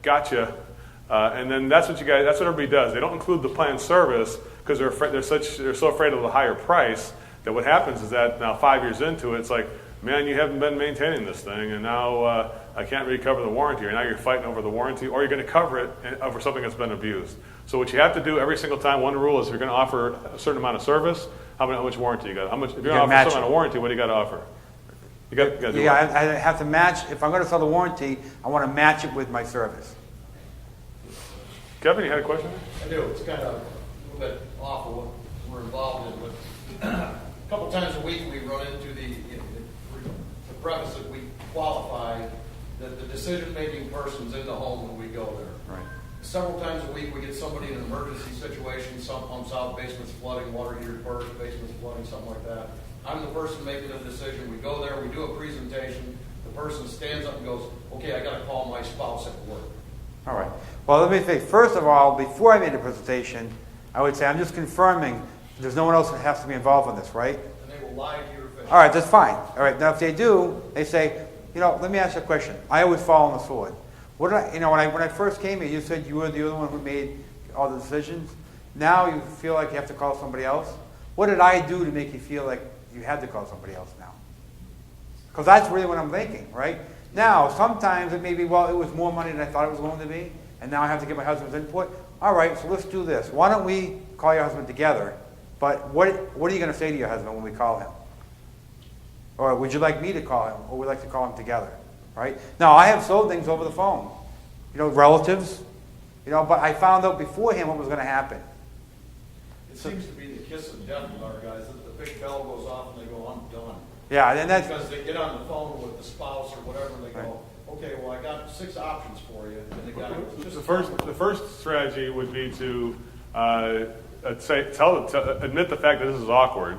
gotcha. And then that's what everybody does. They don't include the planned service because they're so afraid of the higher price that what happens is that now 5 years into it, it's like, man, you haven't been maintaining this thing, and now I can't really cover the warranty, or now you're fighting over the warranty, or you're going to cover it over something that's been abused. So what you have to do every single time, one rule is if you're going to offer a certain amount of service, how much warranty you got? If you're going to offer some amount of warranty, what do you got to offer? You got to do I have to match. If I'm going to sell the warranty, I want to match it with my service. Kevin, you had a question? I do. It's kind of a little bit off of what we're involved in, but a couple times a week we run into the premise that we qualify that the decision-making person's in the home when we go there. Right. Several times a week we get somebody in an emergency situation, some pumps out, basement's flooding, water heater burst, basement's flooding, something like that. I'm the person making the decision. We go there, we do a presentation. The person stands up and goes, okay, I got to call my spouse at work. All right. Well, let me say, first of all, before I made the presentation, I would say I'm just confirming there's no one else that has to be involved in this, right? And they will lie to your face. All right, that's fine. All right, now if they do, they say, let me ask you a question. I always fall on the sword. What did when I first came here, you said you were the other one who made all the decisions. Now you feel like you have to call somebody else. What did I do to make you feel like you had to call somebody else now? Because that's really what I'm thinking, right? Now, sometimes it may be, well, it was more money than I thought it was going to be, and now I have to get my husband's input. All right, so let's do this. Why don't we call your husband together? But what are you going to say to your husband when we call him? Or would you like me to call him, or would you like to call him together? Right? Now, I have sold things over the phone. Relatives. But I found out beforehand what was going to happen. It seems to be the kiss of death with our guys. The big bell goes off and they go, I'm done. Yeah, and that's because they get on the phone with the spouse or whatever, and they go, okay, well, I got 6 options for you. And the guy goes, the first strategy would be to admit the fact that this is awkward.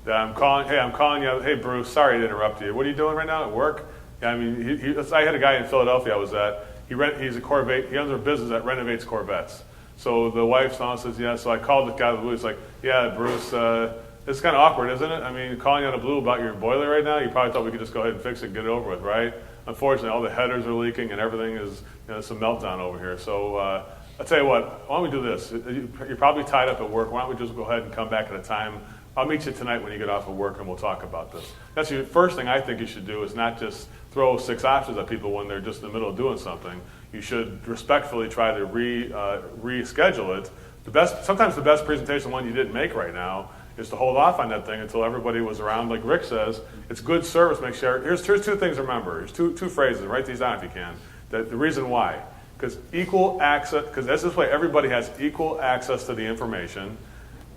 That I'm calling you. Hey, Bruce, sorry to interrupt you. What are you doing right now at work? I mean, I had a guy in Philadelphia I was at. He's a Corvette. He owns a business that renovates Corvettes. So the wife says, yeah. So I called the guy out of the blue. He's like, yeah, Bruce, it's kind of awkward, isn't it? I mean, calling out of the blue about your boiler right now, you probably thought we could just go ahead and fix it and get it over with, right? Unfortunately, all the headers are leaking and everything is, it's a meltdown over here. So I'll tell you what, why don't we do this? You're probably tied up at work. Why don't we just go ahead and come back at a time? I'll meet you tonight when you get off of work and we'll talk about this. That's the first thing I think you should do is not just throw 6 options at people when they're just in the middle of doing something. You should respectfully try to reschedule it. Sometimes the best presentation, one you didn't make right now, is to hold off on that thing until everybody was around. Like Rick says, it's good service. Make sure. Here's 2 things to remember. Here's two phrases. Write these down if you can. The reason why. Because equal access. Because that's this way. Everybody has equal access to the information,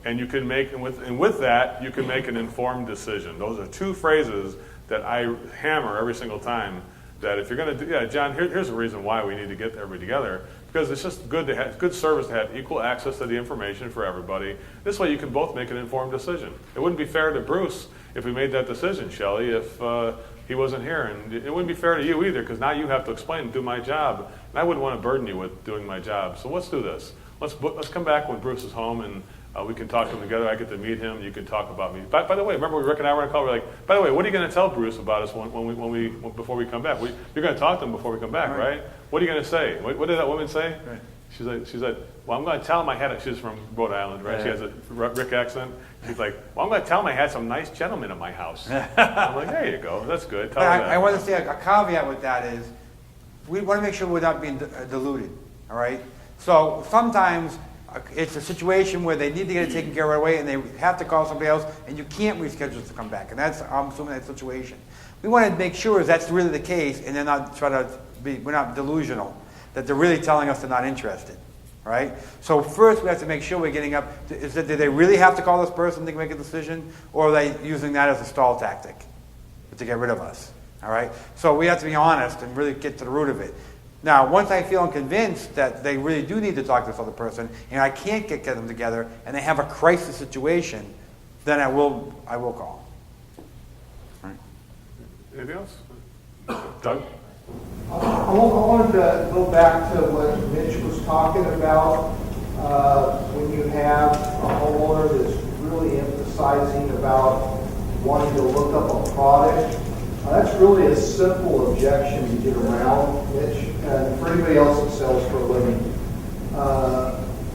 and you can make and with that you can make an informed decision. Those are 2 phrases that I hammer every single time. That if you're going to do, John, here's the reason why we need to get everybody together. Because it's just good to have good service to have equal access to the information for everybody. This way you can both make an informed decision. It wouldn't be fair to Bruce if we made that decision, Shelley, if he wasn't here. And it wouldn't be fair to you either, because now you have to explain and do my job. And I wouldn't want to burden you with doing my job. So let's do this. Let's come back when Bruce is home and we can talk to him together. I get to meet him. You can talk about me. By the way, remember when Rick and I were on a call? We're like, by the way, what are you going to tell Bruce about us before we come back? You're going to talk to him before we come back, right? What are you going to say? What did that woman say? Right. She's like, well, I'm going to tell him I had. She's from Rhode Island, right? She has a Rick accent. She's like, well, I'm going to tell him I had some nice gentlemen at my house. I'm like, there you go. That's good. I want to say a caveat with that is we want to make sure we're not being deluded. All right. So sometimes it's a situation where they need to get it taken care of right away, and they have to call somebody else, and you can't reschedule to come back. And I'm assuming that situation. We want to make sure that's really the case, and they're not we're not delusional, that they're really telling us they're not interested, right? So first we have to make sure we're getting up. Do they really have to call this person to make a decision, or are they using that as a stall tactic to get rid of us? All right. So we have to be honest and really get to the root of it. Now, once I feel convinced that they really do need to talk to this other person, and I can't get them together, and they have a crisis situation, then I will call. All right. Anything else? Doug? I wanted to go back to what Mitch was talking about. When you have a homeowner that's really emphasizing about wanting to look up a product, that's really a simple objection to get around, Mitch. For for anybody else that sells for a living.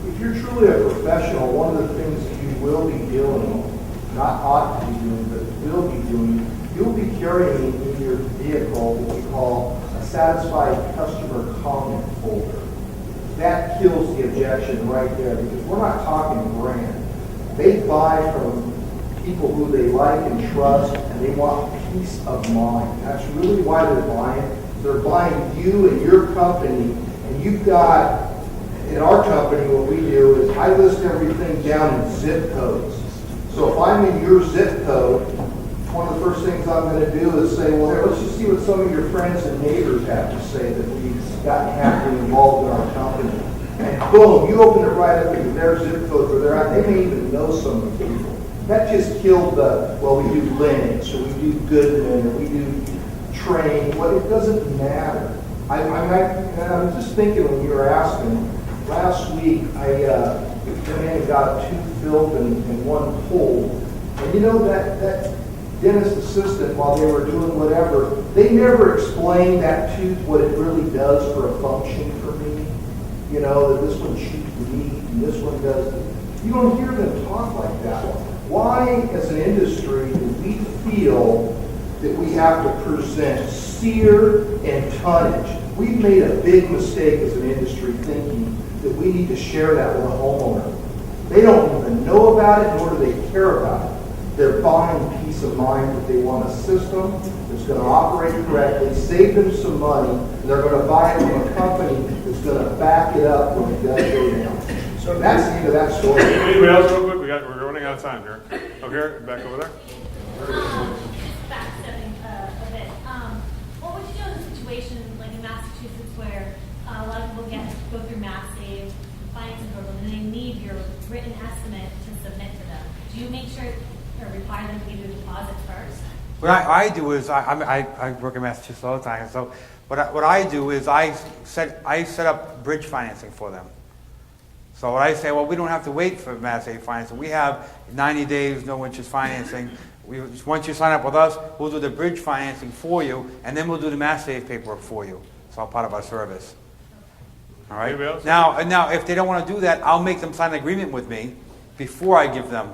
If you're truly a professional, one of the things that you will be doing, not ought to be doing, but will be doing, you'll be carrying in your vehicle what we call a satisfied customer comment folder. That kills the objection right there, because we're not talking brand. They buy from people who they like and trust, and they want peace of mind. That's really why they're buying. They're buying you and your company, and you've got, in our company, what we do is I list everything down in zip codes. So if I'm in your zip code, one of the first things I'm going to do is say, well, here, let's just see what some of your friends and neighbors have to say that we've gotten happily involved in our company. And boom, you open it right up into their zip code where they're at. They may even know some of the people. That just killed the, well, we do Linux, or we do Goodman, or we do Train. Well, it doesn't matter. I'm just thinking when you were asking, last week I came in and got a tooth filled and one pulled. And you know that dentist assistant, while they were doing whatever, they never explained that tooth, what it really does for a function for me. You know, that this one shoots meat and this one does. You don't hear them talk like that. Why, as an industry, do we feel that we have to present sear and tonnage? We've made a big mistake as an industry thinking that we need to share that with a homeowner. They don't even know about it, nor do they care about it. They're buying peace of mind that they want a system that's going to operate correctly, save them some money, and they're going to buy it from a company that's going to back it up when it does go down. So that's the end of that story. Anybody else real quick? We're running out of time here. Okay, back over there. Backstepping a bit. What would you do in a situation like in Massachusetts where a lot of people go through MassSave financing program and they need your written estimate to submit to them? Do you make sure or require them to give you a deposit first? What I do is I work in Massachusetts all the time. So what I do is I set up bridge financing for them. So what I say, well, we don't have to wait for MassSave financing. We have 90 days, no interest financing. Once you sign up with us, we'll do the bridge financing for you, and then we'll do the MassSave paperwork for you. It's all part of our service. All right. Now, if they don't want to do that, I'll make them sign an agreement with me before I give them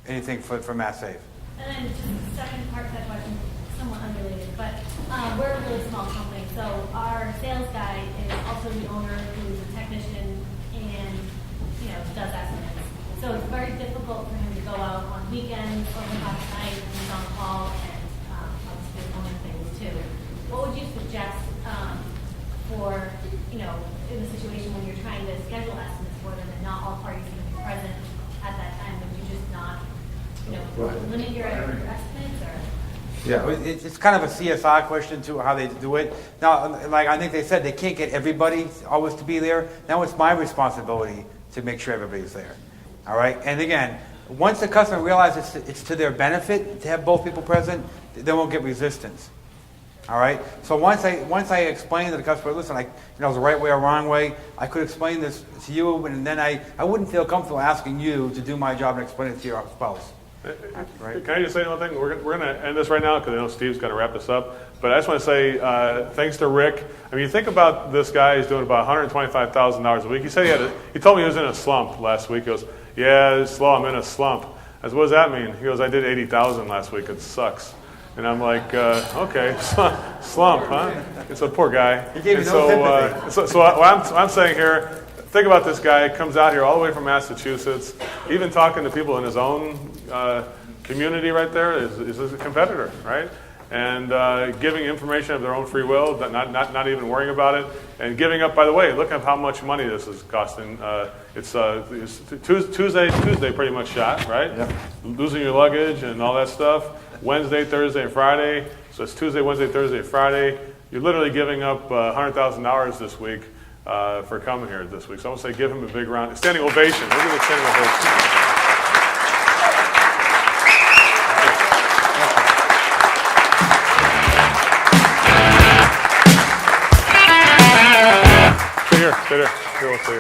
anything for MassSave. And then just the second part of that question, somewhat unrelated, but we're a really small company, so our sales guy is also the owner who's a technician and does estimates. So it's very difficult for him to go out on weekends or half the night when he's on call and obviously owning things too. What would you suggest for in a situation when you're trying to schedule estimates for them and not all parties can be present at that time? Would you just not limit your estimates or? Yeah, it's kind of a CSR question too, how they do it. Now, like I think they said, they can't get everybody always to be there. Now it's my responsibility to make sure everybody's there. All right, and again, once the customer realizes it's to their benefit to have both people present, they won't get resistance. All right, so once I explain to the customer, listen, it's the right way or wrong way. I could explain this to you, and then I wouldn't feel comfortable asking you to do my job and explain it to your spouse. Right. Can I just say one thing? We're going to end this right now because I know Steve's got to wrap this up. But I just want to say thanks to Rick. I mean, you think about this guy. He's doing about $125,000 a week. He said he told me he was in a slump last week. He goes, "Yeah, it's slow. I'm in a slump." I said, "What does that mean?" He goes, "I did 80,000 last week. It sucks." And I'm like, "Okay, slump, huh?" It's a poor guy. He gave me no sympathy. So what I'm saying here. Think about this guy. Comes out here all the way from Massachusetts, even talking to people in his own community right there is a competitor, right? And giving information of their own free will, not even worrying about it, and giving up. By the way, look at how much money this is costing. It's Tuesday pretty much shot, right? Yep. Losing your luggage and all that stuff. Wednesday, Thursday, and Friday. So it's Tuesday, Wednesday, Thursday, and Friday. You're literally giving up $100,000 this week. For coming here this week. So I'm going to say give him a big round. Standing ovation. Look at the standing ovation. Stay there. Here, we'll stay.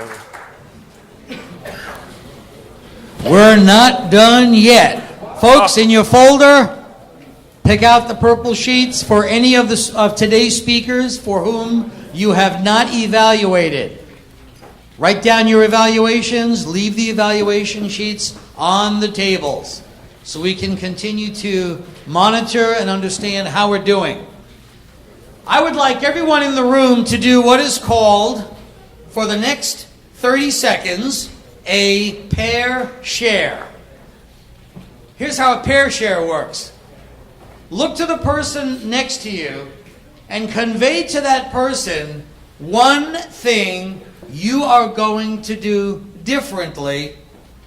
We're not done yet. Folks, in your folder, pick out the purple sheets for any of today's speakers for whom you have not evaluated. Write down your evaluations, leave the evaluation sheets on the tables so we can continue to monitor and understand how we're doing. I would like everyone in the room to do what is called, for the next 30 seconds, a pair share. Here's how a pair share works. Look to the person next to you and convey to that person one thing you are going to do differently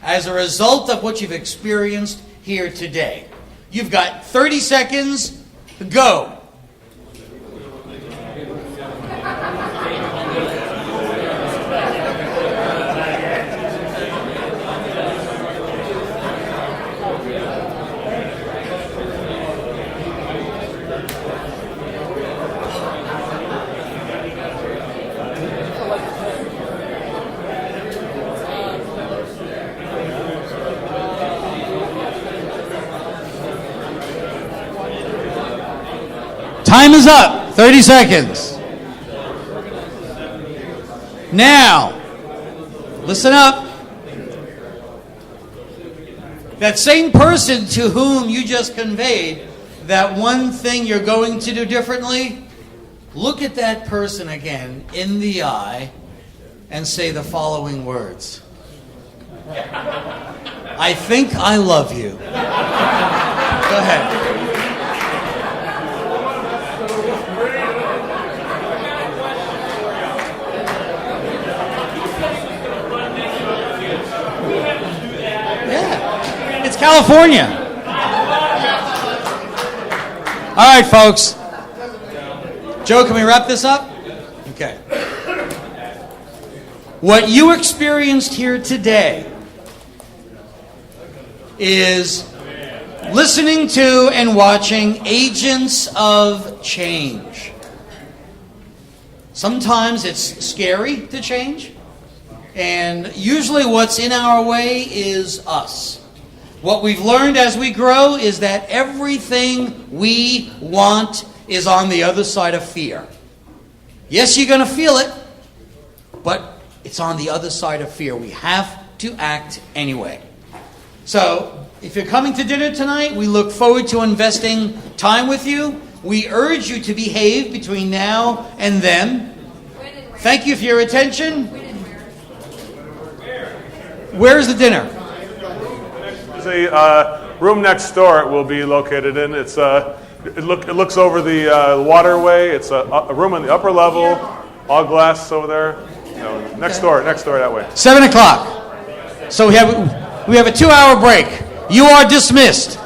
as a result of what you've experienced here today. You've got 30 seconds. Go. Time is up. 30 seconds. Now, listen up. That same person to whom you just conveyed that one thing you're going to do differently, look at that person again in the eye and say the following words. I think I love you. Go ahead. It's California. All right, folks. Joe, can we wrap this up? Okay. What you experienced here today is listening to and watching agents of change. Sometimes it's scary to change, and usually what's in our way is us. What we've learned as we grow is that everything we want is on the other side of fear. Yes, you're going to feel it, but it's on the other side of fear. We have to act anyway. So, if you're coming to dinner tonight, we look forward to investing time with you. We urge you to behave between now and then. Thank you for your attention. Where's the dinner? A room next door it will be located in. It looks over the waterway. It's a room on the upper level, all glass over there. Next door that way. 7 o'clock. So we have a 2-hour break. You are dismissed.